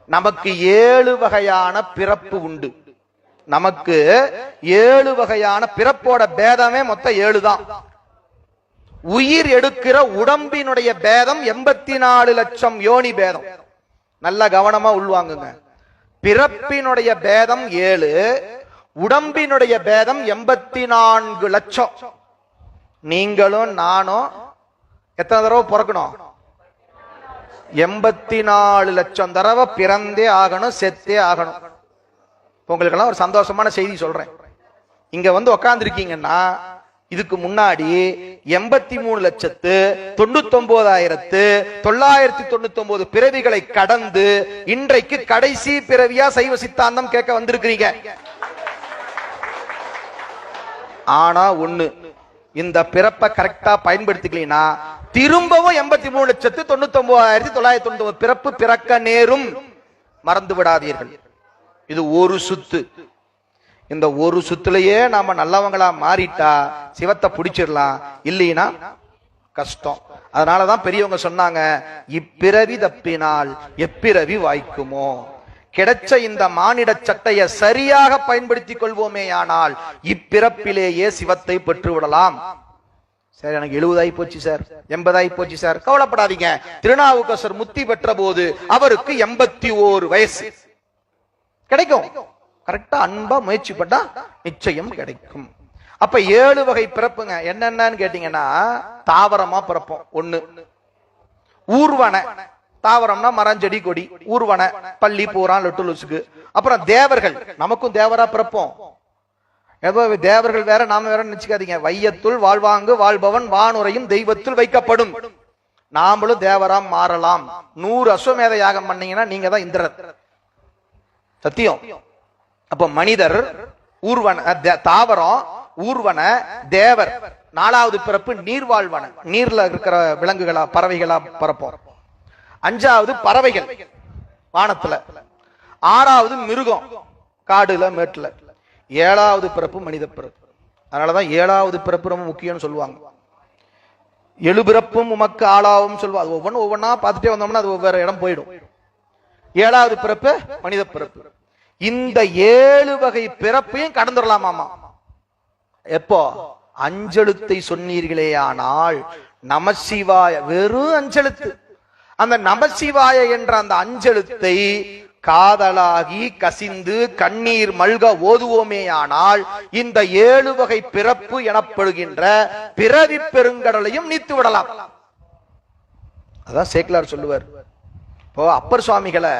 நமக்கு 7 வகையான பிறப்பு உண்டு. நமக்கு 7 வகையான பிறப்போட பேதமே மொத்தம் 7 தான். உயிர் எடுக்கிற உடம்பினுடைய பேதம் 84 லட்சம் யோனி பேதம். நல்ல கவனமா உள்வாங்குங்க. பிறப்பினுடைய பேதம் 7, உடம்பினுடைய பேதம் 84 லட்சம். நீங்களும் நானும் எத்தனை தடவை பிறக்கணும்? 84 லட்சம் தடவை பிறந்தே ஆகணும், செத்தே ஆகணும். உங்களுக்கெல்லாம் ஒரு சந்தோஷமான செய்தி சொல்றேன். இங்க வந்து உக்காந்து இருக்கீங்கன்னா இதுக்கு முன்னாடி 83,99,999 பிறவிகளை கடந்து இன்றைக்கு கடைசி பிறவியா சைவ சித்தாந்தம் கேட்க வந்திருக்கிறீங்க. ஆனா ஒண்ணு, இந்த பிறப்பை கரெக்டா பயன்படுத்திக்கலனா திரும்பவும் 83,99,999 பிறப்பு பிறக்க நேரும். மறந்து விடாதீர்கள். இது ஒரு சுத்து. இந்த ஒரு சுத்துலயே நாம நல்லவங்களா மாறிட்டா சிவத்தை பிடிச்சிடலாம், இல்லைன்னா கஷ்டம். அதனாலதான் பெரியவங்க சொன்னாங்க, இப்பிறவி தப்பினால் எப்பிறவி வாய்க்குமோ. கிடைச்ச இந்த மானிட சட்டைய சரியாக பயன்படுத்திக் கொள்வோமே ஆனால் இப்பிறப்பிலேயே சிவத்தை பெற்று விடலாம். சரி, எனக்கு 70 ஆகி போச்சு சார், 80 ஆகி போச்சு சார், கவலைப்படாதீங்க. திருநாவுக்கரசர் முத்தி பெற்ற போது அவருக்கு 81 வயசு. கிடைக்கும். கரெக்டா அன்பா முயற்சி பண்ணா நிச்சயம் கிடைக்கும். அப்ப 7 வகை பிறப்புங்க. என்னென்னு கேட்டீங்கன்னா, தாவரமா பிறப்போம். 1 ஊர்வன. தாவரம்னா மரம் செடி கொடி. ஊர்வன பள்ளி பூரான் லொட்டு லொசுக்கு. அப்புறம் தேவர்கள். நமக்கும் தேவரா பிறப்போம். தேவர்கள் வேற நாம வேற நினைச்சுக்காதீங்க. வையத்துள் வாழ்வாங்கு வாழ்பவன் வானுரையும் தெய்வத்துள் வைக்கப்படும். நாமளும் தேவராம் மாறலாம். 100 அஸ்வமேத யாகம் பண்ணீங்கன்னா நீங்க தான் இந்திரர். சத்தியம். அப்ப மனிதர், ஊர்வன, தாவரம், ஊர்வன, தேவர். 4வது பிறப்பு நீர்வாழ்வன. நீர்ல இருக்கிற விலங்குகளா பறவைகளா பிறப்போம். 5வது பறவைகள் வானத்துல. 6வது மிருகம் காடுல மேட்டுல. 7வது பிறப்பு மனித பிறப்பு. அதனாலதான் 7வது பிறப்பு ரொம்ப முக்கியம்னு சொல்லுவாங்க. 7 பிறப்பும் உமக்கு ஆளாவும் சொல்லுவாங்க. ஒவ்வொன்னா பார்த்துட்டே வந்தோம்னா அது ஒவ்வொரு இடம் போயிடும். 7வது பிறப்பு மனித பிறப்பு. இந்த 7 வகை பிறப்பையும் கடந்துடலாமாமா. எப்போ? அஞ்செழுத்தை சொன்னீர்களே. ஆனால் நமசிவாய வெறும் அஞ்செழுத்து. அந்த நமசிவாய என்ற அந்த அஞ்செழுத்தை காதலாகி கசிந்து கண்ணீர் மல்க ஓதுவோமே ஆனால் இந்த 7 வகை பிறப்பு எனப்படுகின்ற பிறவி பெருங்கடலையும் நீத்து விடலாம். அதான் சேக்கிலார் சொல்லுவார். இப்போ அப்பர் சுவாமிகளை